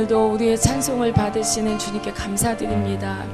오늘도 우리의 찬송을 받으시는 주님께 감사드립니다.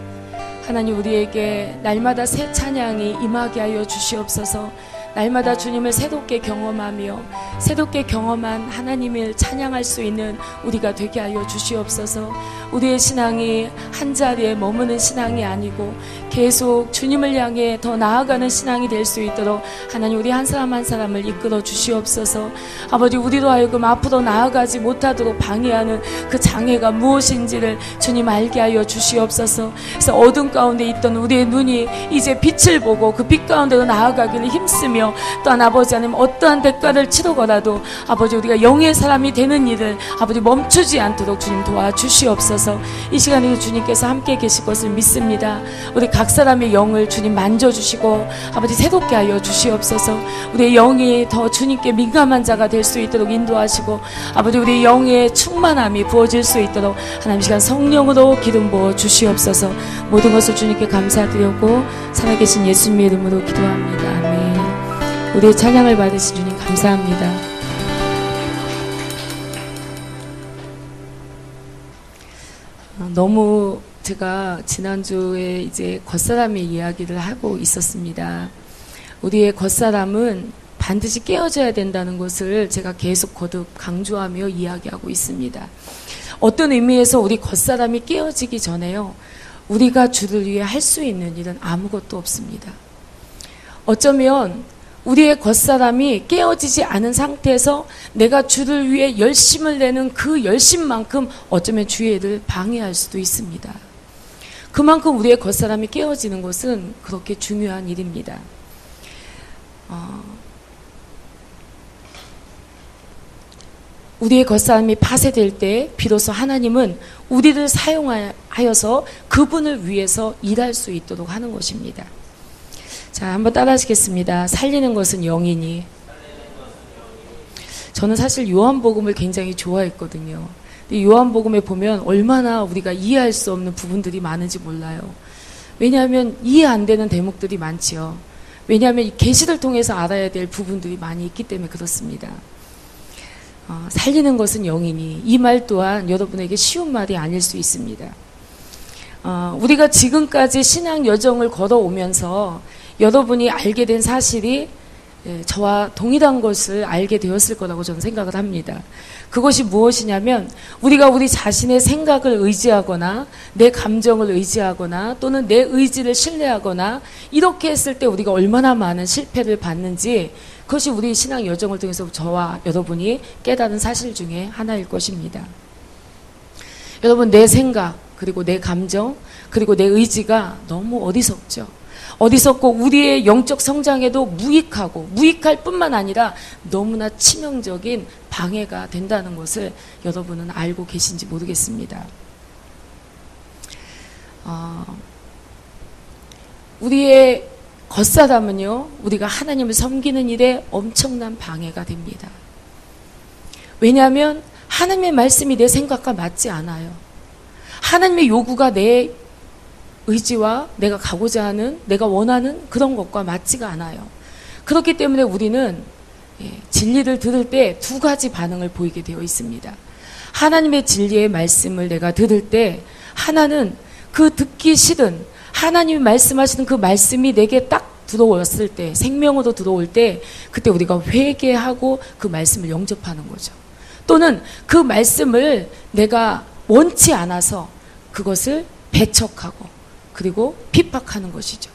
하나님, 우리에게 날마다 새 찬양이 임하게 하여 주시옵소서. 날마다 주님을 새롭게 경험하며 새롭게 경험한 하나님을 찬양할 수 있는 우리가 되게 하여 주시옵소서. 우리의 신앙이 한자리에 머무는 신앙이 아니고 계속 주님을 향해 더 나아가는 신앙이 될 수 있도록 하나님, 우리 한 사람 한 사람을 이끌어 주시옵소서. 아버지, 우리로 하여금 앞으로 나아가지 못하도록 방해하는 그 장애가 무엇인지를 주님 알게 하여 주시옵소서. 그래서 어둠 가운데 있던 우리의 눈이 이제 빛을 보고 그 빛 가운데로 나아가기를 힘쓰며, 또한 아버지 하나님, 어떠한 대가를 치르고라도 아버지 우리가 영의 사람이 되는 일을 아버지 멈추지 않도록 주님 도와주시옵소서. 이 시간에도 주님께서 함께 계실 것을 믿습니다. 우리 각 사람의 영을 주님 만져주시고 아버지 새롭게 하여 주시옵소서. 우리의 영이 더 주님께 민감한 자가 될 수 있도록 인도하시고 아버지 우리 영의 충만함이 부어질 수 있도록 하나님 시간 성령으로 기름 부어 주시옵소서. 모든 것을 주님께 감사드리고 살아계신 예수님의 이름으로 기도합니다. 아멘. 우리의 찬양을 받으신 주님 감사합니다. 너무 제가 지난주에 이제 겉사람의 이야기를 하고 있었습니다. 우리의 겉사람은 반드시 깨어져야 된다는 것을 제가 계속 거듭 강조하며 이야기하고 있습니다. 어떤 의미에서 우리 겉사람이 깨어지기 전에요, 우리가 주를 위해 할 수 있는 일은 아무것도 없습니다. 어쩌면 우리의 겉사람이 깨어지지 않은 상태에서 내가 주를 위해 열심을 내는 그 열심만큼 어쩌면 주의 일을 방해할 수도 있습니다. 그만큼 우리의 겉사람이 깨어지는 것은 그렇게 중요한 일입니다. 우리의 겉사람이 파쇄될 때 비로소 하나님은 우리를 사용하여서 그분을 위해서 일할 수 있도록 하는 것입니다. 자, 한번 따라 하시겠습니다. 살리는 것은 영이니. 저는 사실 요한복음을 굉장히 좋아했거든요. 근데 요한복음에 보면 얼마나 우리가 이해할 수 없는 부분들이 많은지 몰라요. 왜냐하면 이해 안 되는 대목들이 많지요. 왜냐하면 이 계시를 통해서 알아야 될 부분들이 많이 있기 때문에 그렇습니다. 살리는 것은 영이니, 이 말 또한 여러분에게 쉬운 말이 아닐 수 있습니다. 우리가 지금까지 신앙 여정을 걸어오면서 여러분이 알게 된 사실이 저와 동일한 것을 알게 되었을 거라고 저는 생각을 합니다. 그것이 무엇이냐면, 우리가 우리 자신의 생각을 의지하거나 내 감정을 의지하거나 또는 내 의지를 신뢰하거나 이렇게 했을 때 우리가 얼마나 많은 실패를 받는지, 그것이 우리 신앙 여정을 통해서 저와 여러분이 깨달은 사실 중에 하나일 것입니다. 여러분, 내 생각 그리고 내 감정 그리고 내 의지가 너무 어리석죠. 어리석고 우리의 영적 성장에도 무익할 뿐만 아니라 너무나 치명적인 방해가 된다는 것을 여러분은 알고 계신지 모르겠습니다. 우리의 겉사람은요, 우리가 하나님을 섬기는 일에 엄청난 방해가 됩니다. 왜냐하면 하나님의 말씀이 내 생각과 맞지 않아요. 하나님의 요구가 내 의지와 내가 가고자 하는, 내가 원하는 그런 것과 맞지가 않아요. 그렇기 때문에 우리는 진리를 들을 때 두 가지 반응을 보이게 되어 있습니다. 하나님의 진리의 말씀을 내가 들을 때, 하나는 그 듣기 싫은 하나님이 말씀하시는 그 말씀이 내게 딱 들어왔을 때, 생명으로 들어올 때, 그때 우리가 회개하고 그 말씀을 영접하는 거죠. 또는 그 말씀을 내가 원치 않아서 그것을 배척하고 그리고 핍박하는 것이죠.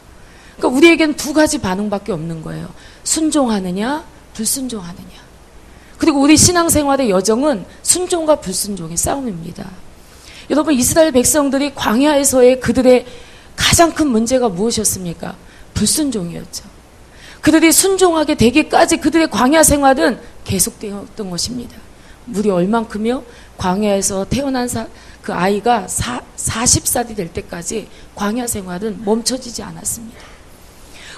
그러니까 우리에게는 두 가지 반응밖에 없는 거예요. 순종하느냐, 불순종하느냐. 그리고 우리 신앙생활의 여정은 순종과 불순종의 싸움입니다. 여러분, 이스라엘 백성들이 광야에서의 그들의 가장 큰 문제가 무엇이었습니까? 불순종이었죠. 그들이 순종하게 되기까지 그들의 광야 생활은 계속되었던 것입니다. 무려 얼만큼요? 광야에서 태어난 그 아이가 40살이 될 때까지 광야 생활은 멈춰지지 않았습니다.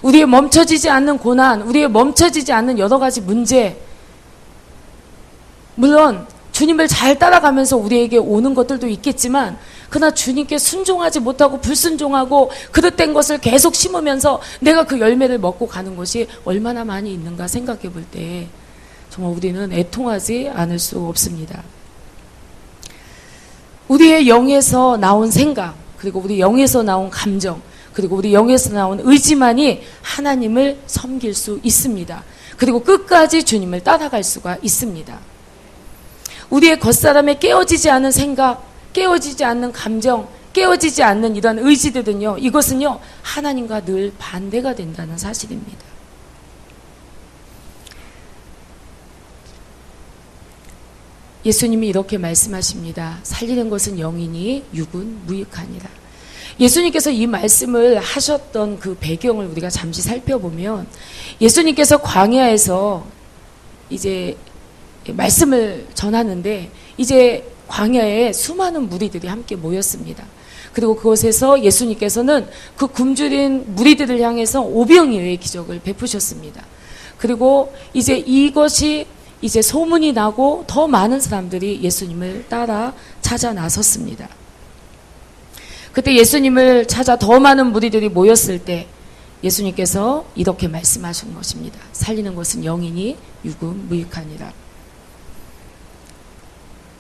우리의 멈춰지지 않는 고난, 우리의 멈춰지지 않는 여러 가지 문제, 물론 주님을 잘 따라가면서 우리에게 오는 것들도 있겠지만, 그러나 주님께 순종하지 못하고 불순종하고 그릇된 것을 계속 심으면서 내가 그 열매를 먹고 가는 것이 얼마나 많이 있는가 생각해 볼 때 정말 우리는 애통하지 않을 수 없습니다. 우리의 영에서 나온 생각, 그리고 우리 영에서 나온 감정, 그리고 우리 영에서 나온 의지만이 하나님을 섬길 수 있습니다. 그리고 끝까지 주님을 따라갈 수가 있습니다. 우리의 겉사람에 깨어지지 않은 생각, 깨어지지 않는 감정, 깨어지지 않는 이런 의지들은요, 이것은요, 하나님과 늘 반대가 된다는 사실입니다. 예수님이 이렇게 말씀하십니다. 살리는 것은 영이니 육은 무익하니라. 예수님께서 이 말씀을 하셨던 그 배경을 우리가 잠시 살펴보면, 예수님께서 광야에서 이제 말씀을 전하는데, 이제 광야에 수많은 무리들이 함께 모였습니다. 그리고 그곳에서 예수님께서는 그 굶주린 무리들을 향해서 오병이어의 기적을 베푸셨습니다. 그리고 이제 이것이 이제 소문이 나고 더 많은 사람들이 예수님을 따라 찾아 나섰습니다. 그때 예수님을 찾아 더 많은 무리들이 모였을 때 예수님께서 이렇게 말씀하신 것입니다. 살리는 것은 영이니 육은 무익하니라.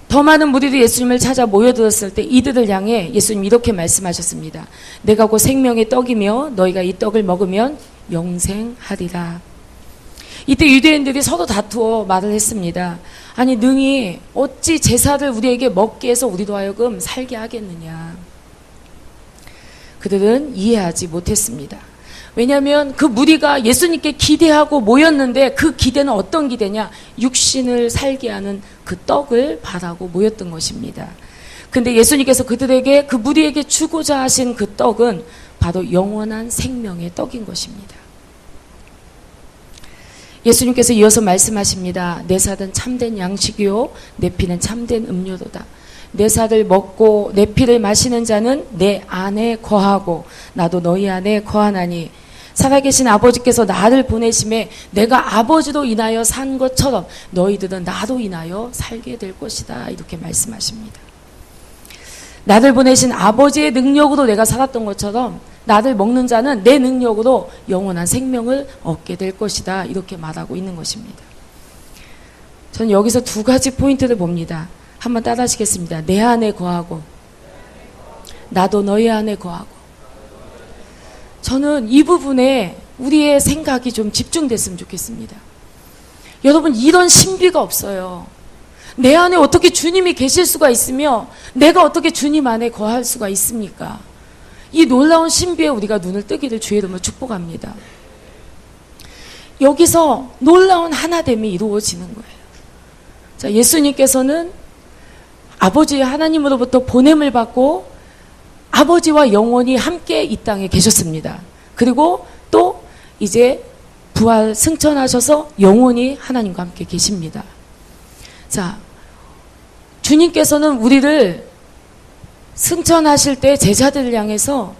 더 많은 무리들이 예수님을 찾아 모여들었을 때 이들을 향해 예수님 이렇게 말씀하셨습니다. 내가 곧 생명의 떡이며 너희가 이 떡을 먹으면 영생하리라. 이때 유대인들이 서로 다투어 말을 했습니다. 아니 능히 어찌 제사를 우리에게 먹게 해서 우리도 하여금 살게 하겠느냐. 그들은 이해하지 못했습니다. 왜냐하면 그 무리가 예수님께 기대하고 모였는데 그 기대는 어떤 기대냐? 육신을 살게 하는 그 떡을 바라고 모였던 것입니다. 근데 예수님께서 그들에게, 그 무리에게 주고자 하신 그 떡은 바로 영원한 생명의 떡인 것입니다. 예수님께서 이어서 말씀하십니다. 내 살은 참된 양식이요 내 피는 참된 음료로다. 내 살을 먹고 내 피를 마시는 자는 내 안에 거하고 나도 너희 안에 거하나니 살아계신 아버지께서 나를 보내심에 내가 아버지로 인하여 산 것처럼 너희들은 나로 인하여 살게 될 것이다. 이렇게 말씀하십니다. 나를 보내신 아버지의 능력으로 내가 살았던 것처럼 나를 먹는 자는 내 능력으로 영원한 생명을 얻게 될 것이다. 이렇게 말하고 있는 것입니다. 저는 여기서 두 가지 포인트를 봅니다. 한번 따라 하시겠습니다. 내 안에 거하고 나도 너희 안에 거하고. 저는 이 부분에 우리의 생각이 좀 집중됐으면 좋겠습니다. 여러분, 이런 신비가 없어요. 내 안에 어떻게 주님이 계실 수가 있으며 내가 어떻게 주님 안에 거할 수가 있습니까? 이 놀라운 신비에 우리가 눈을 뜨기를 주의 이름으로 축복합니다. 여기서 놀라운 하나됨이 이루어지는 거예요. 자, 예수님께서는 아버지 하나님으로부터 보냄을 받고 아버지와 영원히 함께 이 땅에 계셨습니다. 그리고 또 이제 부활 승천하셔서 영원히 하나님과 함께 계십니다. 자, 주님께서는 우리를 승천하실 때 제자들을 향해서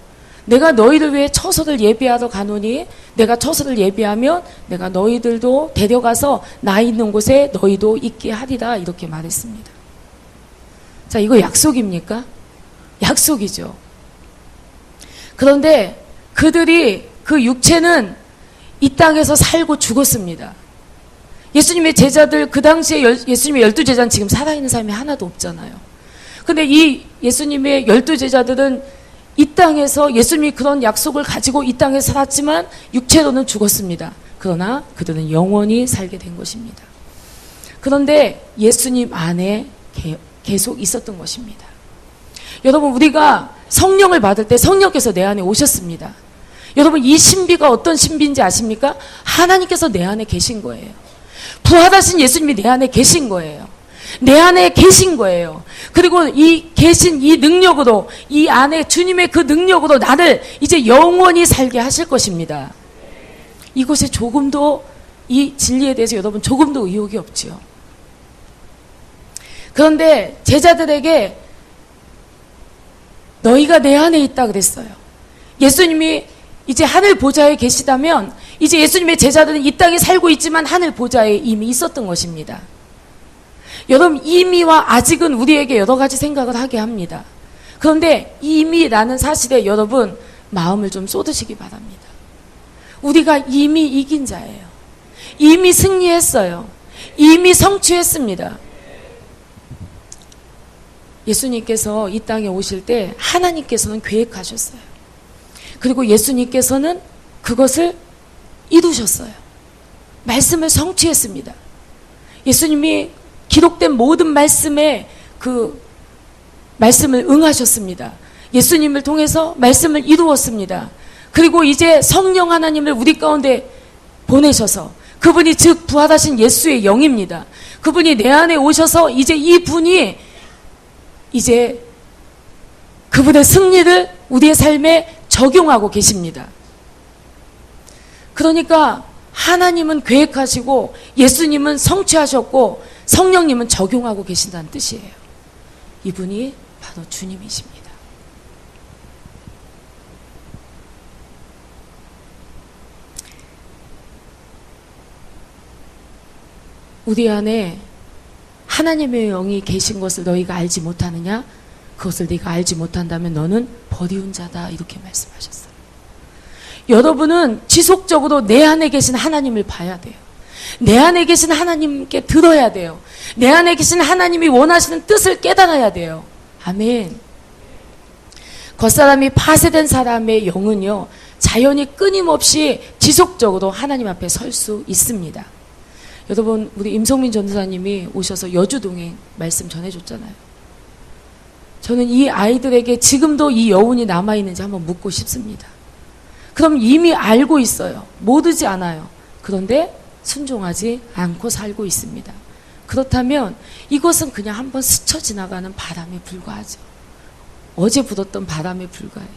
내가 너희를 위해 처소를 예비하러 가노니 내가 처소를 예비하면 내가 너희들도 데려가서 나 있는 곳에 너희도 있게 하리라. 이렇게 말했습니다. 자, 이거 약속입니까? 약속이죠. 그런데 그들이 그 육체는 이 땅에서 살고 죽었습니다. 예수님의 제자들, 그 당시에 예수님의 12제자는 지금 살아있는 사람이 하나도 없잖아요. 근데 이 예수님의 12제자들은 이 땅에서 예수님이 그런 약속을 가지고 이 땅에 살았지만 육체로는 죽었습니다. 그러나 그들은 영원히 살게 된 것입니다. 그런데 예수님 안에 계속 있었던 것입니다. 여러분, 우리가 성령을 받을 때 성령께서 내 안에 오셨습니다. 여러분, 이 신비가 어떤 신비인지 아십니까? 하나님께서 내 안에 계신 거예요. 부활하신 예수님이 내 안에 계신 거예요. 내 안에 계신 거예요. 그리고 이 계신 이 능력으로, 이 안에 주님의 그 능력으로 나를 이제 영원히 살게 하실 것입니다. 이것에 조금도, 이 진리에 대해서 여러분 조금도 의혹이 없지요. 그런데 제자들에게 너희가 내 안에 있다 그랬어요. 예수님이 이제 하늘 보좌에 계시다면 이제 예수님의 제자들은 이 땅에 살고 있지만 하늘 보좌에 이미 있었던 것입니다. 여러분, 이미와 아직은 우리에게 여러 가지 생각을 하게 합니다. 그런데 이미라는 사실에 여러분 마음을 좀 쏟으시기 바랍니다. 우리가 이미 이긴 자예요. 이미 승리했어요. 이미 성취했습니다. 예수님께서 이 땅에 오실 때 하나님께서는 계획하셨어요. 그리고 예수님께서는 그것을 이루셨어요. 말씀을 성취했습니다. 예수님이 기록된 모든 말씀에 그 말씀을 응하셨습니다. 예수님을 통해서 말씀을 이루었습니다. 그리고 이제 성령 하나님을 우리 가운데 보내셔서 그분이 즉 부활하신 예수의 영입니다. 그분이 내 안에 오셔서 이제 이 분이 이제 그분의 승리를 우리의 삶에 적용하고 계십니다. 그러니까 하나님은 계획하시고 예수님은 성취하셨고 성령님은 적용하고 계신다는 뜻이에요. 이분이 바로 주님이십니다. 우리 안에 하나님의 영이 계신 것을 너희가 알지 못하느냐? 그것을 네가 알지 못한다면 너는 버리운 자다. 이렇게 말씀하셨어요. 여러분은 지속적으로 내 안에 계신 하나님을 봐야 돼요. 내 안에 계신 하나님께 들어야 돼요. 내 안에 계신 하나님이 원하시는 뜻을 깨달아야 돼요. 아멘. 겉사람이 파쇄된 사람의 영은요, 자연히 끊임없이 지속적으로 하나님 앞에 설 수 있습니다. 여러분, 우리 임성민 전도사님이 오셔서 여주동행 말씀 전해줬잖아요. 저는 이 아이들에게 지금도 이 여운이 남아있는지 한번 묻고 싶습니다. 그럼 이미 알고 있어요. 모르지 않아요. 그런데 순종하지 않고 살고 있습니다. 그렇다면 이것은 그냥 한번 스쳐 지나가는 바람에 불과하죠. 어제 불었던 바람에 불과해요.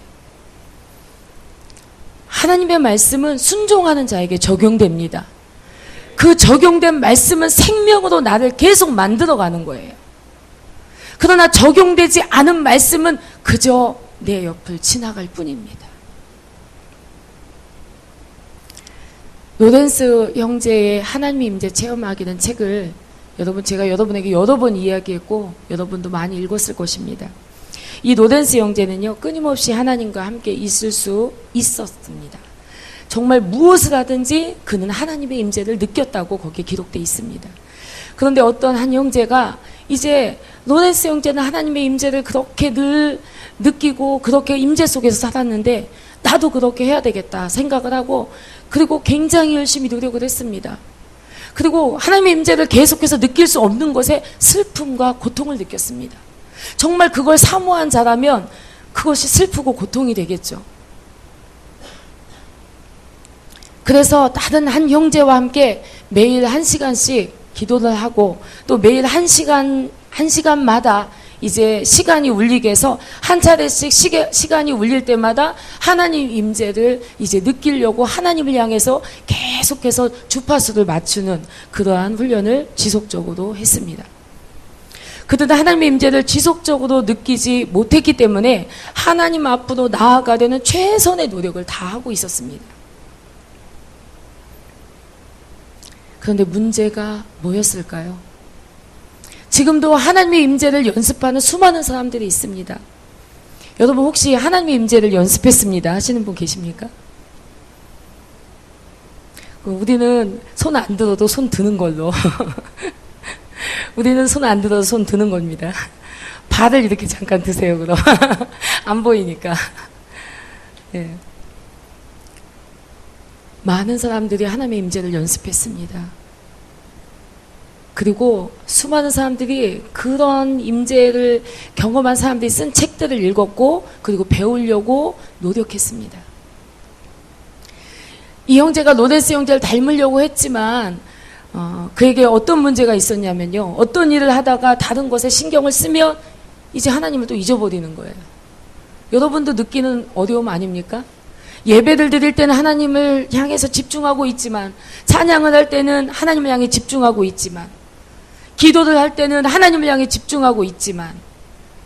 하나님의 말씀은 순종하는 자에게 적용됩니다. 그 적용된 말씀은 생명으로 나를 계속 만들어가는 거예요. 그러나 적용되지 않은 말씀은 그저 내 옆을 지나갈 뿐입니다. 로렌스 형제의 하나님의 임재 체험하기는 책을 제가 여러분에게 여러 번 이야기했고 여러분도 많이 읽었을 것입니다. 이 로렌스 형제는요, 끊임없이 하나님과 함께 있을 수 있었습니다. 정말 무엇을 하든지 그는 하나님의 임재를 느꼈다고 거기에 기록되어 있습니다. 그런데 어떤 한 형제가 이제 로렌스 형제는 하나님의 임재를 그렇게 늘 느끼고 그렇게 임재 속에서 살았는데 나도 그렇게 해야 되겠다 생각을 하고 그리고 굉장히 열심히 노력을 했습니다. 그리고 하나님의 임재를 계속해서 느낄 수 없는 것에 슬픔과 고통을 느꼈습니다. 정말 그걸 사모한 자라면 그것이 슬프고 고통이 되겠죠. 그래서 다른 한 형제와 함께 매일 1시간씩 기도를 하고 또 매일 1시간마다 이제 시간이 울리게 해서 한 차례씩 시간이 울릴 때마다 하나님 임재를 이제 느끼려고 하나님을 향해서 계속해서 주파수를 맞추는 그러한 훈련을 지속적으로 했습니다. 그러나 하나님의 임재를 지속적으로 느끼지 못했기 때문에 하나님 앞으로 나아가려는 최선의 노력을 다하고 있었습니다. 그런데 문제가 뭐였을까요? 지금도 하나님의 임재를 연습하는 수많은 사람들이 있습니다. 여러분 혹시 하나님의 임재를 연습했습니다 하시는 분 계십니까? 우리는 손 안 들어도 손 드는 걸로 우리는 손 안 들어도 손 드는 겁니다. 발을 이렇게 잠깐 드세요 그럼 안 보이니까. 네. 많은 사람들이 하나님의 임재를 연습했습니다. 그리고 수많은 사람들이 그런 임재를 경험한 사람들이 쓴 책들을 읽었고 그리고 배우려고 노력했습니다. 이 형제가 로렌스 형제를 닮으려고 했지만 그에게 어떤 문제가 있었냐면요. 어떤 일을 하다가 다른 것에 신경을 쓰면 이제 하나님을 또 잊어버리는 거예요. 여러분도 느끼는 어려움 아닙니까? 예배를 드릴 때는 하나님을 향해서 집중하고 있지만 찬양을 할 때는 하나님을 향해 집중하고 있지만 기도를 할 때는 하나님을 향해 집중하고 있지만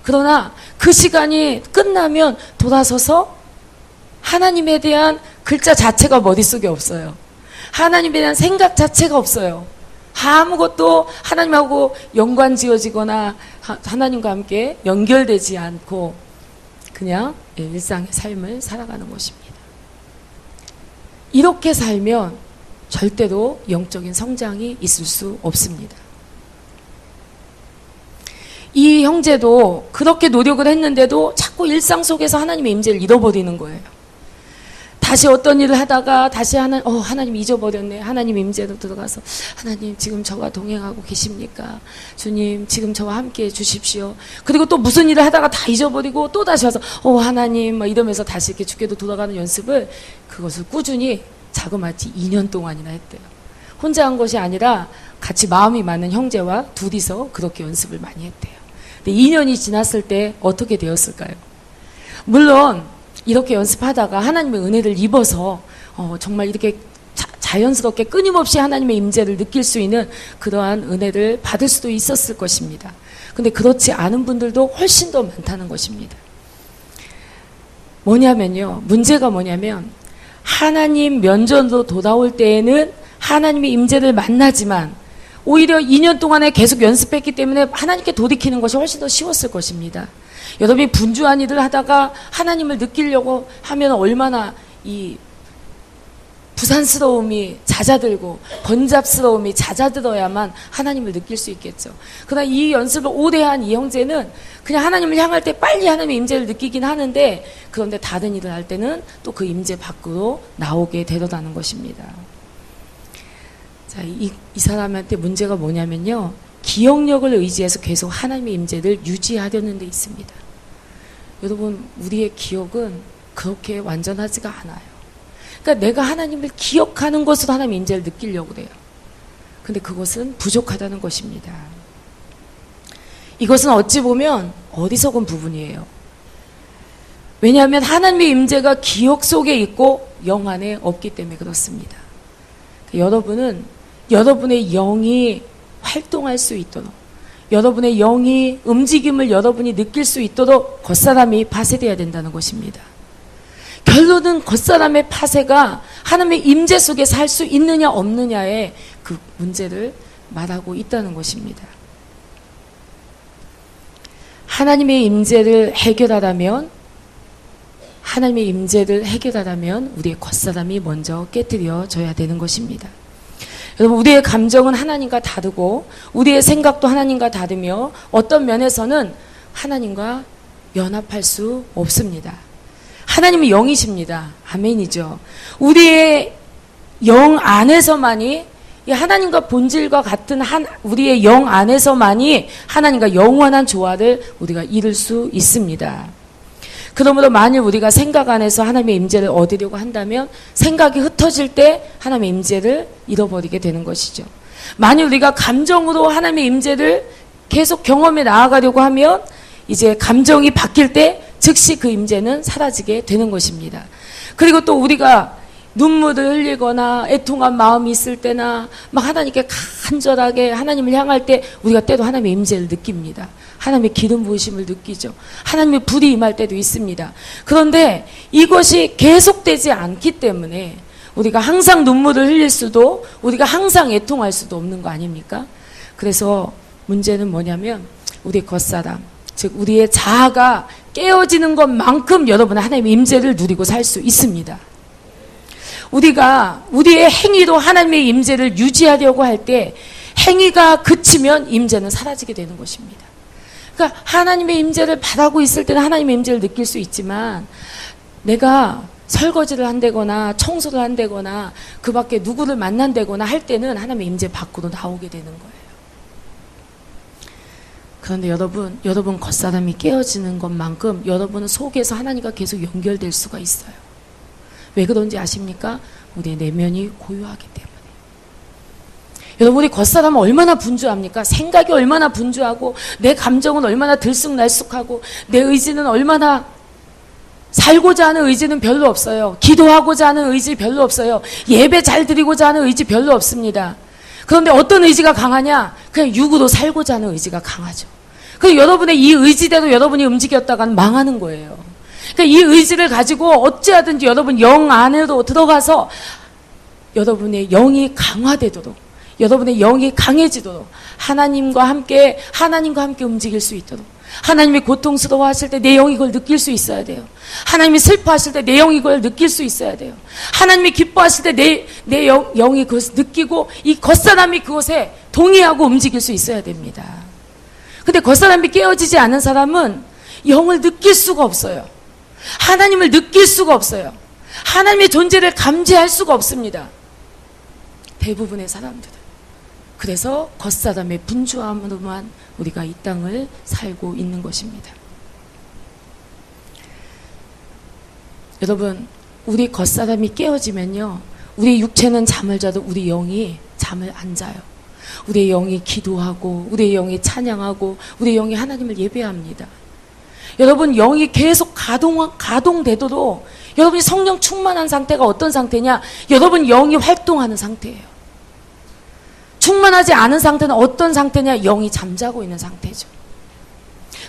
그러나 그 시간이 끝나면 돌아서서 하나님에 대한 글자 자체가 머릿속에 없어요. 하나님에 대한 생각 자체가 없어요. 아무것도 하나님하고 연관 지어지거나 하나님과 함께 연결되지 않고 그냥 일상의 삶을 살아가는 것입니다. 이렇게 살면 절대로 영적인 성장이 있을 수 없습니다. 이 형제도 그렇게 노력을 했는데도 자꾸 일상 속에서 하나님의 임재를 잃어버리는 거예요. 다시 어떤 일을 하다가 다시 하나님 잊어버렸네. 하나님 임재로 들어가서 하나님 지금 저와 동행하고 계십니까? 주님 지금 저와 함께 해 주십시오. 그리고 또 무슨 일을 하다가 다 잊어버리고 또 다시 와서 하나님 막 이러면서 다시 이렇게 주께도 돌아가는 연습을 그것을 꾸준히 자그마치 2년 동안이나 했대요. 혼자 한 것이 아니라 같이 마음이 맞는 형제와 둘이서 그렇게 연습을 많이 했대요. 근데 2년이 지났을 때 어떻게 되었을까요? 물론 이렇게 연습하다가 하나님의 은혜를 입어서 정말 이렇게 자연스럽게 끊임없이 하나님의 임재를 느낄 수 있는 그러한 은혜를 받을 수도 있었을 것입니다. 근데 그렇지 않은 분들도 훨씬 더 많다는 것입니다. 문제가 뭐냐면 하나님 면전으로 돌아올 때에는 하나님의 임재를 만나지만 오히려 2년 동안에 계속 연습했기 때문에 하나님께 돌이키는 것이 훨씬 더 쉬웠을 것입니다. 여러분이 분주한 일을 하다가 하나님을 느끼려고 하면 얼마나 이 부산스러움이 잦아들고 번잡스러움이 잦아들어야만 하나님을 느낄 수 있겠죠. 그러나 이 연습을 오래 한 이 형제는 그냥 하나님을 향할 때 빨리 하나님의 임재를 느끼긴 하는데 그런데 다른 일을 할 때는 또 그 임재 밖으로 나오게 되더라는 것입니다. 자, 이 사람한테 문제가 뭐냐면요. 기억력을 의지해서 계속 하나님의 임재를 유지하려는 데 있습니다. 여러분, 우리의 기억은 그렇게 완전하지가 않아요. 그러니까 내가 하나님을 기억하는 것으로 하나님의 임재를 느끼려고 그래요. 근데 그것은 부족하다는 것입니다. 이것은 어찌 보면 어리석은 부분이에요. 왜냐하면 하나님의 임재가 기억 속에 있고 영 안에 없기 때문에 그렇습니다. 여러분은 여러분의 영이 활동할 수 있도록 여러분의 영이 움직임을 여러분이 느낄 수 있도록 겉사람이 파쇄되어야 된다는 것입니다. 결론은 겉사람의 파쇄가 하나님의 임재 속에 살 수 있느냐 없느냐의 그 문제를 말하고 있다는 것입니다. 하나님의 임재를 해결하려면 우리의 겉사람이 먼저 깨뜨려져야 되는 것입니다. 여러분, 우리의 감정은 하나님과 다르고 우리의 생각도 하나님과 다르며 어떤 면에서는 하나님과 연합할 수 없습니다. 하나님은 영이십니다. 아멘이죠. 우리의 영 안에서만이 하나님과 본질과 같은 우리의 영 안에서만이 하나님과 영원한 조화를 우리가 이룰 수 있습니다. 그러므로 만일 우리가 생각 안에서 하나님의 임재를 얻으려고 한다면 생각이 흩어질 때 하나님의 임재를 잃어버리게 되는 것이죠. 만일 우리가 감정으로 하나님의 임재를 계속 경험해 나아가려고 하면 이제 감정이 바뀔 때 즉시 그 임재는 사라지게 되는 것입니다. 그리고 또 우리가 눈물을 흘리거나 애통한 마음이 있을 때나 막 하나님께 간절하게 하나님을 향할 때 우리가 때로 하나님의 임재를 느낍니다. 하나님의 기름 부으심을 느끼죠. 하나님의 불이 임할 때도 있습니다. 그런데 이것이 계속되지 않기 때문에 우리가 항상 눈물을 흘릴 수도 우리가 항상 애통할 수도 없는 거 아닙니까? 그래서 문제는 뭐냐면 우리의 겉사람, 즉 우리의 자아가 깨어지는 것만큼 여러분은 하나님의 임재를 누리고 살 수 있습니다. 우리가 우리의 행위로 하나님의 임재를 유지하려고 할 때 행위가 그치면 임재는 사라지게 되는 것입니다. 그러니까 하나님의 임재를 바라고 있을 때는 하나님의 임재를 느낄 수 있지만 내가 설거지를 한다거나 청소를 한다거나 그 밖에 누구를 만난다거나 할 때는 하나님의 임재 밖으로 나오게 되는 거예요. 그런데 여러분 겉사람이 깨어지는 것만큼 여러분은 속에서 하나님과 계속 연결될 수가 있어요. 왜 그런지 아십니까? 우리의 내면이 고요하기 때문에. 여러분, 우리 겉사람은 얼마나 분주합니까? 생각이 얼마나 분주하고 내 감정은 얼마나 들쑥날쑥하고 내 의지는 얼마나 살고자 하는 의지는 별로 없어요. 기도하고자 하는 의지 별로 없어요. 예배 잘 드리고자 하는 의지 별로 없습니다. 그런데 어떤 의지가 강하냐? 그냥 육으로 살고자 하는 의지가 강하죠. 그래서 여러분의 이 의지대로 여러분이 움직였다가는 망하는 거예요. 그러니까 이 의지를 가지고 어찌하든지 여러분 영 안으로 들어가서 여러분의 영이 강화되도록 여러분의 영이 강해지도록 하나님과 함께 움직일 수 있도록 하나님이 고통스러워 하실 때 내 영이 그걸 느낄 수 있어야 돼요. 하나님이 슬퍼하실 때 내 영이 그걸 느낄 수 있어야 돼요. 하나님이 기뻐하실 때 내 영이 그것을 느끼고 이 겉사람이 그것에 동의하고 움직일 수 있어야 됩니다. 근데 겉사람이 깨어지지 않은 사람은 영을 느낄 수가 없어요. 하나님을 느낄 수가 없어요. 하나님의 존재를 감지할 수가 없습니다. 대부분의 사람들은. 그래서 겉사람의 분주함으로만 우리가 이 땅을 살고 있는 것입니다. 여러분, 우리 겉사람이 깨어지면요, 우리 육체는 잠을 자도 우리 영이 잠을 안 자요. 우리의 영이 기도하고 우리의 영이 찬양하고 우리의 영이 하나님을 예배합니다. 여러분, 영이 계속 가동되도록 여러분이 성령 충만한 상태가 어떤 상태냐? 여러분 영이 활동하는 상태예요. 충만하지 않은 상태는 어떤 상태냐? 영이 잠자고 있는 상태죠.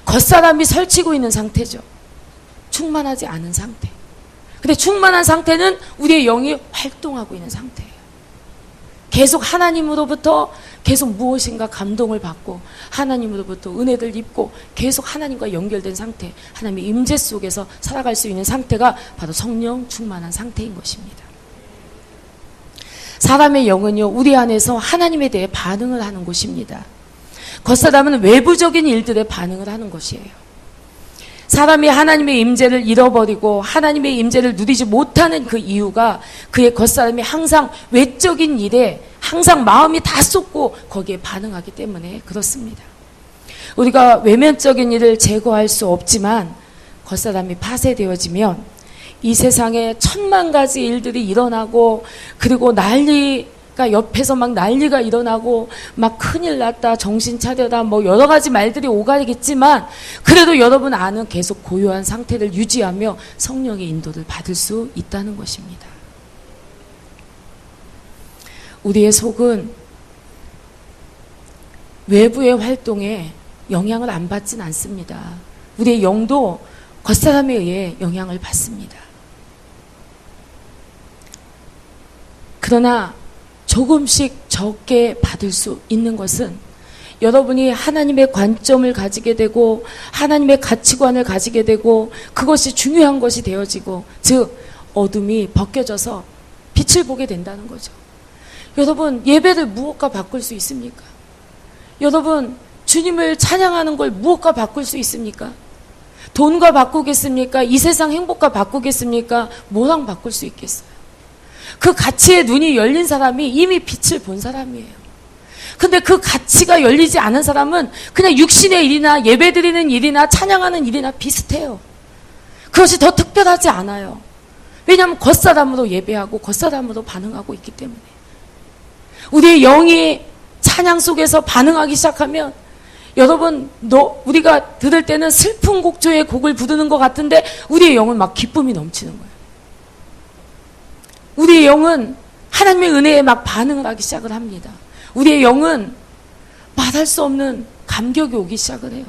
겉사람이 설치고 있는 상태죠. 충만하지 않은 상태. 근데 충만한 상태는 우리의 영이 활동하고 있는 상태예요. 계속 하나님으로부터 계속 무엇인가 감동을 받고 하나님으로부터 은혜를 입고 계속 하나님과 연결된 상태, 하나님의 임재 속에서 살아갈 수 있는 상태가 바로 성령 충만한 상태인 것입니다. 사람의 영은요, 우리 안에서 하나님에 대해 반응을 하는 곳입니다. 겉사람은 외부적인 일들에 반응을 하는 것이에요. 사람이 하나님의 임재를 잃어버리고 하나님의 임재를 누리지 못하는 그 이유가 그의 겉사람이 항상 외적인 일에 항상 마음이 다 쏟고 거기에 반응하기 때문에 그렇습니다. 우리가 외면적인 일을 제거할 수 없지만 겉사람이 파쇄되어지면 이 세상에 천만 가지 일들이 일어나고 그리고 난리가 옆에서 막 난리가 일어나고 막 큰일 났다, 정신 차려라, 뭐 여러 가지 말들이 오가겠지만 그래도 여러분 안은 계속 고요한 상태를 유지하며 성령의 인도를 받을 수 있다는 것입니다. 우리의 속은 외부의 활동에 영향을 안 받진 않습니다. 우리의 영도 겉사람에 의해 영향을 받습니다. 그러나 조금씩 적게 받을 수 있는 것은 여러분이 하나님의 관점을 가지게 되고 하나님의 가치관을 가지게 되고 그것이 중요한 것이 되어지고, 즉 어둠이 벗겨져서 빛을 보게 된다는 거죠. 여러분, 예배를 무엇과 바꿀 수 있습니까? 여러분, 주님을 찬양하는 걸 무엇과 바꿀 수 있습니까? 돈과 바꾸겠습니까? 이 세상 행복과 바꾸겠습니까? 뭐랑 바꿀 수 있겠어요? 그 가치에 눈이 열린 사람이 이미 빛을 본 사람이에요. 근데 그 가치가 열리지 않은 사람은 그냥 육신의 일이나 예배드리는 일이나 찬양하는 일이나 비슷해요. 그것이 더 특별하지 않아요. 왜냐하면 겉사람으로 예배하고 겉사람으로 반응하고 있기 때문에. 우리의 영이 찬양 속에서 반응하기 시작하면 여러분, 우리가 들을 때는 슬픈 곡조의 곡을 부르는 것 같은데 우리의 영은 막 기쁨이 넘치는 거예요. 우리의 영은 하나님의 은혜에 막 반응을 하기 시작을 합니다. 우리의 영은 말할 수 없는 감격이 오기 시작을 해요.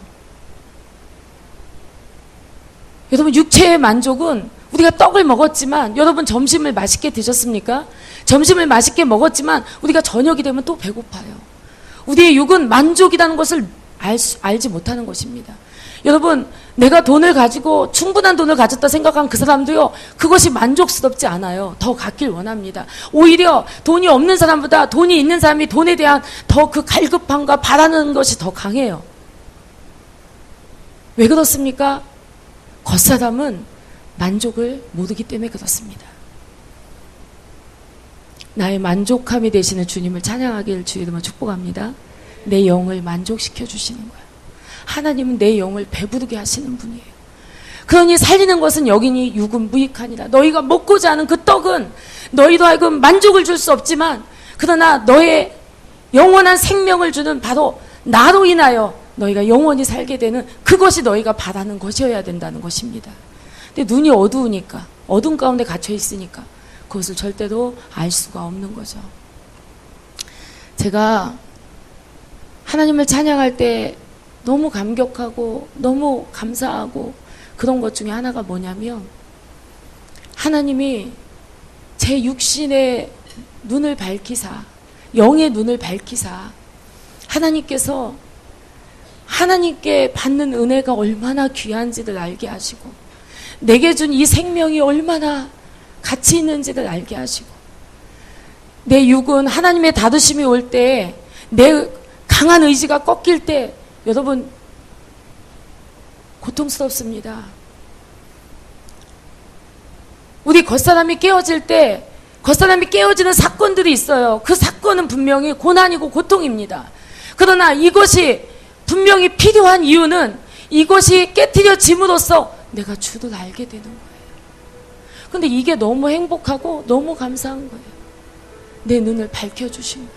여러분, 육체의 만족은 우리가 떡을 먹었지만, 여러분 점심을 맛있게 드셨습니까? 점심을 맛있게 먹었지만 우리가 저녁이 되면 또 배고파요. 우리의 육은 만족이라는 것을 알지 못하는 것입니다. 여러분, 내가 돈을 가지고 충분한 돈을 가졌다 생각한 그 사람도요, 그것이 만족스럽지 않아요. 더 갖길 원합니다. 오히려 돈이 없는 사람보다 돈이 있는 사람이 돈에 대한 더 그 갈급함과 바라는 것이 더 강해요. 왜 그렇습니까? 겉사람은 만족을 모르기 때문에 그렇습니다. 나의 만족함이 되시는 주님을 찬양하기를 주 이름으로 축복합니다. 내 영을 만족시켜 주시는 거예요. 하나님은 내 영을 배부르게 하시는 분이에요. 그러니 살리는 것은 여기니 육은 무익하니라. 너희가 먹고자 하는 그 떡은 너희도 하여금 만족을 줄 수 없지만, 그러나 너의 영원한 생명을 주는 바로 나로 인하여 너희가 영원히 살게 되는 그것이 너희가 바라는 것이어야 된다는 것입니다. 근데 눈이 어두우니까, 어둠 가운데 갇혀 있으니까 그것을 절대로 알 수가 없는 거죠. 제가 하나님을 찬양할 때 너무 감격하고 너무 감사하고 그런 것 중에 하나가 뭐냐면, 하나님이 제 육신의 눈을 밝히사, 영의 눈을 밝히사, 하나님께서 하나님께 받는 은혜가 얼마나 귀한지를 알게 하시고, 내게 준 이 생명이 얼마나 가치 있는지를 알게 하시고, 내 육은 하나님의 다루심이 올 때, 내 강한 의지가 꺾일 때, 여러분 고통스럽습니다. 우리 겉사람이 깨어질 때 겉사람이 깨어지는 사건들이 있어요. 그 사건은 분명히 고난이고 고통입니다. 그러나 이것이 분명히 필요한 이유는 이것이 깨트려짐으로써 내가 주를 알게 되는 거예요. 근데 이게 너무 행복하고 너무 감사한 거예요. 내 눈을 밝혀주신 거.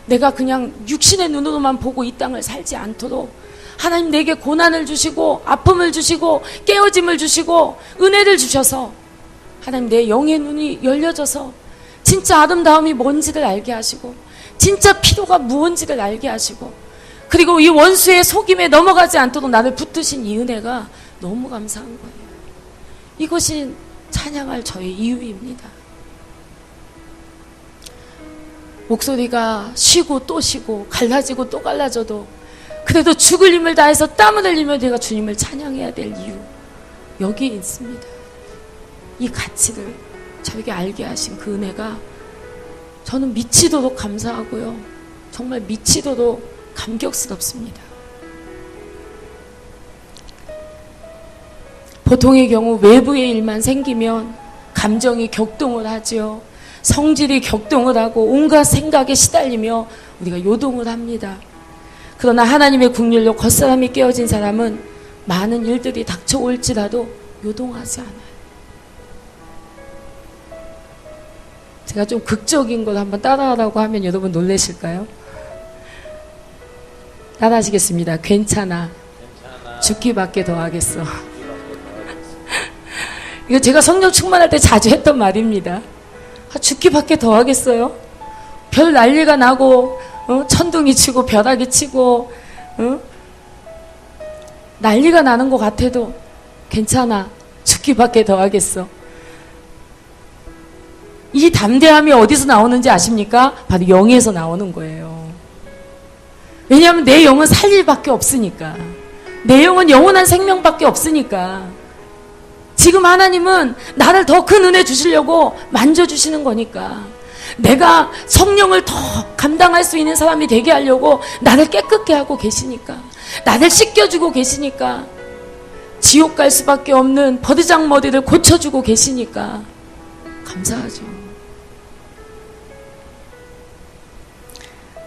내가 그냥 육신의 눈으로만 보고 이 땅을 살지 않도록 하나님 내게 고난을 주시고 아픔을 주시고 깨어짐을 주시고 은혜를 주셔서 하나님 내 영의 눈이 열려져서 진짜 아름다움이 뭔지를 알게 하시고 진짜 필요가 무언지를 알게 하시고 그리고 이 원수의 속임에 넘어가지 않도록 나를 붙드신 이 은혜가 너무 감사한 거예요. 이것이 찬양할 저의 이유입니다. 목소리가 쉬고 또 쉬고 갈라지고 또 갈라져도 그래도 죽을 힘을 다해서 땀을 흘리며 내가 주님을 찬양해야 될 이유 여기에 있습니다. 이 가치를 저에게 알게 하신 그 은혜가 저는 미치도록 감사하고요. 정말 미치도록 감격스럽습니다. 보통의 경우 외부의 일만 생기면 감정이 격동을 하죠. 성질이 격동을 하고 온갖 생각에 시달리며 우리가 요동을 합니다. 그러나 하나님의 국률로 겉사람이 깨어진 사람은 많은 일들이 닥쳐올지라도 요동하지 않아요. 제가 좀 극적인 걸 한번 따라하라고 하면 여러분 놀라실까요? 따라하시겠습니다. 괜찮아. 죽기밖에 더 하겠어. 이거 제가 성령 충만할 때 자주 했던 말입니다. 죽기밖에 더 하겠어요? 별 난리가 나고 천둥이 치고 벼락이 치고 난리가 나는 것 같아도 괜찮아. 죽기밖에 더 하겠어. 이 담대함이 어디서 나오는지 아십니까? 바로 영에서 나오는 거예요. 왜냐하면 내 영은 살 일밖에 없으니까. 내 영은 영원한 생명밖에 없으니까. 지금 하나님은 나를 더 큰 은혜 주시려고 만져주시는 거니까. 내가 성령을 더 감당할 수 있는 사람이 되게 하려고 나를 깨끗게 하고 계시니까. 나를 씻겨주고 계시니까. 지옥 갈 수밖에 없는 버르장머리를 고쳐주고 계시니까. 감사하죠.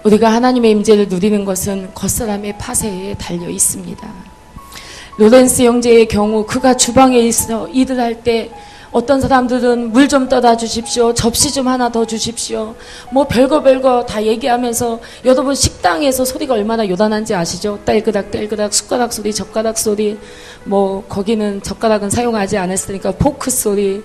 우리가 하나님의 임재를 누리는 것은 겉사람의 파쇄에 달려 있습니다. 로렌스 형제의 경우 그가 주방에 있어 일을 할 때 어떤 사람들은 물 좀 떠다 주십시오. 접시 좀 하나 더 주십시오. 뭐 별거 다 얘기하면서 여러분 식당에서 소리가 얼마나 요란한지 아시죠? 딸그닥 숟가락 소리 젓가락 소리 뭐 거기는 젓가락은 사용하지 않았으니까 포크 소리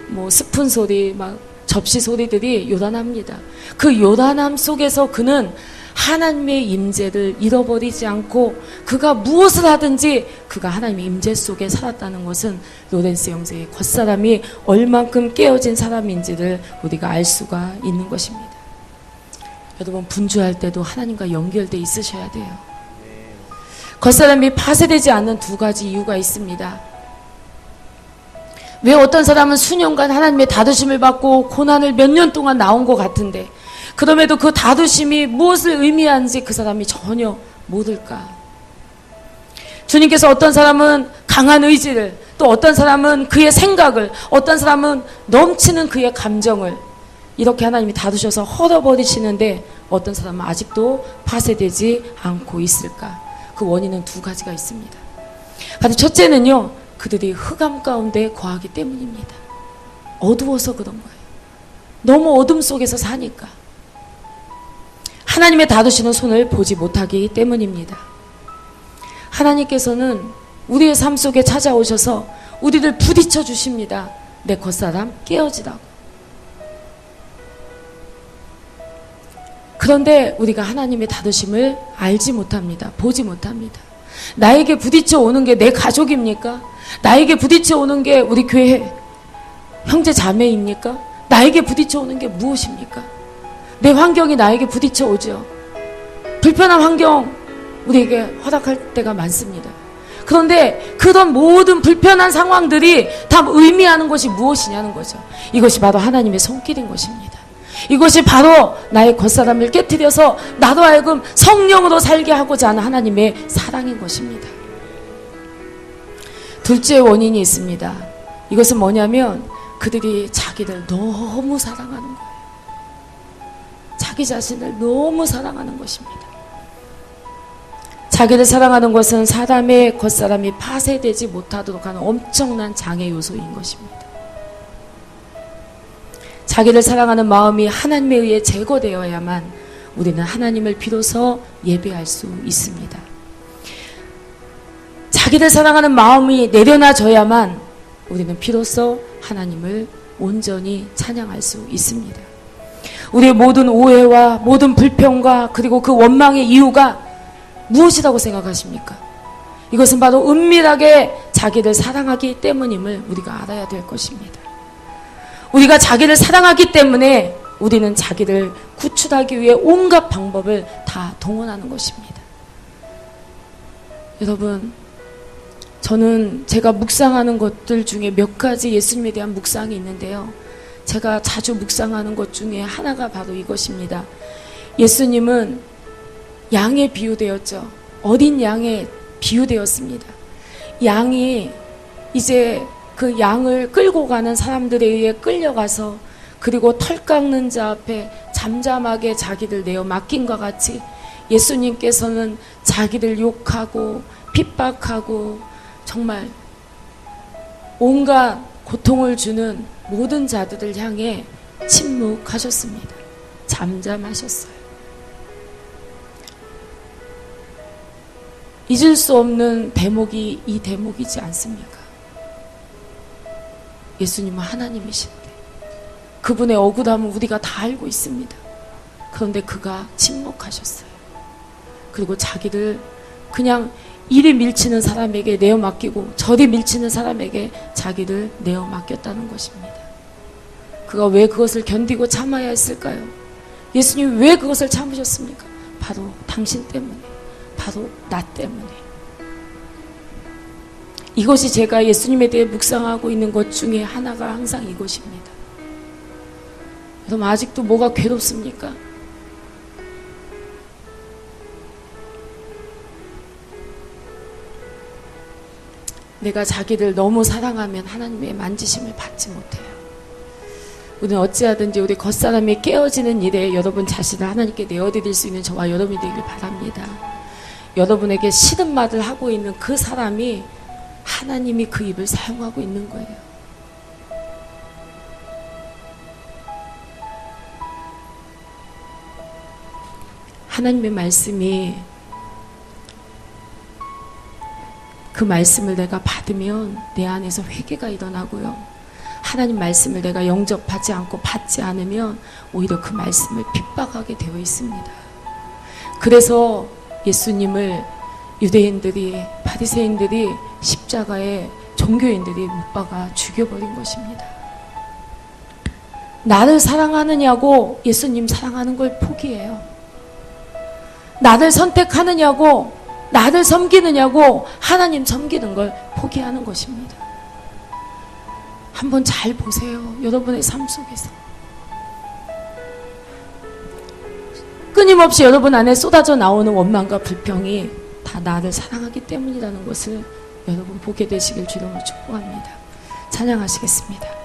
뭐 스푼 소리 막 접시 소리들이 요란합니다. 그 요란함 속에서 그는 하나님의 임재를 잃어버리지 않고 그가 무엇을 하든지 그가 하나님의 임재 속에 살았다는 것은 로렌스 형제의 겉사람이 얼만큼 깨어진 사람인지를 우리가 알 수가 있는 것입니다. 여러분 분주할 때도 하나님과 연결되어 있으셔야 돼요. 겉사람이 파쇄되지 않는 두 가지 이유가 있습니다. 왜 어떤 사람은 수년간 하나님의 다루심을 받고 고난을 몇 년 동안 나온 것 같은데 그럼에도 그 다루심이 무엇을 의미하는지 그 사람이 전혀 모를까? 주님께서 어떤 사람은 강한 의지를, 또 어떤 사람은 그의 생각을, 어떤 사람은 넘치는 그의 감정을 이렇게 하나님이 다루셔서 헐어버리시는데 어떤 사람은 아직도 파쇄되지 않고 있을까? 그 원인은 두 가지가 있습니다. 바로 첫째는요, 그들이 흑암 가운데 거하기 때문입니다. 어두워서 그런 거예요. 너무 어둠 속에서 사니까. 하나님의 다루시는 손을 보지 못하기 때문입니다. 하나님께서는 우리의 삶 속에 찾아오셔서 우리를 부딪혀 주십니다. 내 겉사람 깨어지라고. 그런데 우리가 하나님의 다루심을 알지 못합니다. 보지 못합니다. 나에게 부딪혀 오는 게 내 가족입니까? 나에게 부딪혀 오는 게 우리 교회 형제 자매입니까? 나에게 부딪혀 오는 게 무엇입니까? 내 환경이 나에게 부딪혀 오죠. 불편한 환경 우리에게 허락할 때가 많습니다. 그런데 그런 모든 불편한 상황들이 다 의미하는 것이 무엇이냐는 거죠. 이것이 바로 하나님의 손길인 것입니다. 이것이 바로 나의 겉사람을 깨트려서 나도 하여금 성령으로 살게 하고자 하는 하나님의 사랑인 것입니다. 둘째 원인이 있습니다. 이것은 뭐냐면 그들이 자기를 너무 사랑하는 거예요. 자기 자신을 너무 사랑하는 것입니다. 자기를 사랑하는 것은 사람의 겉사람이 파쇄되지 못하도록 하는 엄청난 장애 요소인 것입니다. 자기를 사랑하는 마음이 하나님에 의해 제거되어야만 우리는 하나님을 비로소 예배할 수 있습니다. 자기를 사랑하는 마음이 내려놔져야만 우리는 비로소 하나님을 온전히 찬양할 수 있습니다. 우리의 모든 오해와 모든 불평과 그리고 그 원망의 이유가 무엇이라고 생각하십니까? 이것은 바로 은밀하게 자기를 사랑하기 때문임을 우리가 알아야 될 것입니다. 우리가 자기를 사랑하기 때문에 우리는 자기를 구출하기 위해 온갖 방법을 다 동원하는 것입니다. 여러분, 저는 제가 묵상하는 것들 중에 몇 가지 예수님에 대한 묵상이 있는데요. 제가 자주 묵상하는 것 중에 하나가 바로 이것입니다. 예수님은 양에 비유되었죠. 어린 양에 비유되었습니다. 양이 이제 그 양을 끌고 가는 사람들에 의해 끌려가서 그리고 털 깎는 자 앞에 잠잠하게 자기를 내어 맡긴과 같이 예수님께서는 자기를 욕하고 핍박하고 정말 온갖 고통을 주는 모든 자들을 향해 침묵하셨습니다. 잠잠하셨어요. 잊을 수 없는 대목이 이 대목이지 않습니까? 예수님은 하나님이신데 그분의 억울함은 우리가 다 알고 있습니다. 그런데 그가 침묵하셨어요. 그리고 자기를 그냥 이리 밀치는 사람에게 내어 맡기고 저리 밀치는 사람에게 자기를 내어 맡겼다는 것입니다. 그가 왜 그것을 견디고 참아야 했을까요? 예수님이 왜 그것을 참으셨습니까? 바로 당신 때문에, 바로 나 때문에. 이것이 제가 예수님에 대해 묵상하고 있는 것 중에 하나가 항상 이것입니다. 여러분, 아직도 뭐가 괴롭습니까? 내가 자기를 너무 사랑하면 하나님의 만지심을 받지 못해요. 우리는 어찌하든지 우리 겉사람이 깨어지는 일에 여러분 자신을 하나님께 내어드릴 수 있는 저와 여러분이 되길 바랍니다. 여러분에게 싫은 말을 하고 있는 그 사람이 하나님이 그 입을 사용하고 있는 거예요. 하나님의 말씀이 그 말씀을 내가 받으면 내 안에서 회개가 일어나고요. 하나님 말씀을 내가 영접하지 않고 받지 않으면 오히려 그 말씀을 핍박하게 되어 있습니다. 그래서 예수님을 유대인들이, 바리새인들이 십자가에 종교인들이 못 박아 죽여버린 것입니다. 나를 사랑하느냐고 예수님 사랑하는 걸 포기해요. 나를 선택하느냐고, 나를 섬기느냐고 하나님 섬기는 걸 포기하는 것입니다. 한번 잘 보세요. 여러분의 삶 속에서 끊임없이 여러분 안에 쏟아져 나오는 원망과 불평이 다 나를 사랑하기 때문이라는 것을 여러분 보게 되시길 주님으로 축복합니다. 찬양하시겠습니다.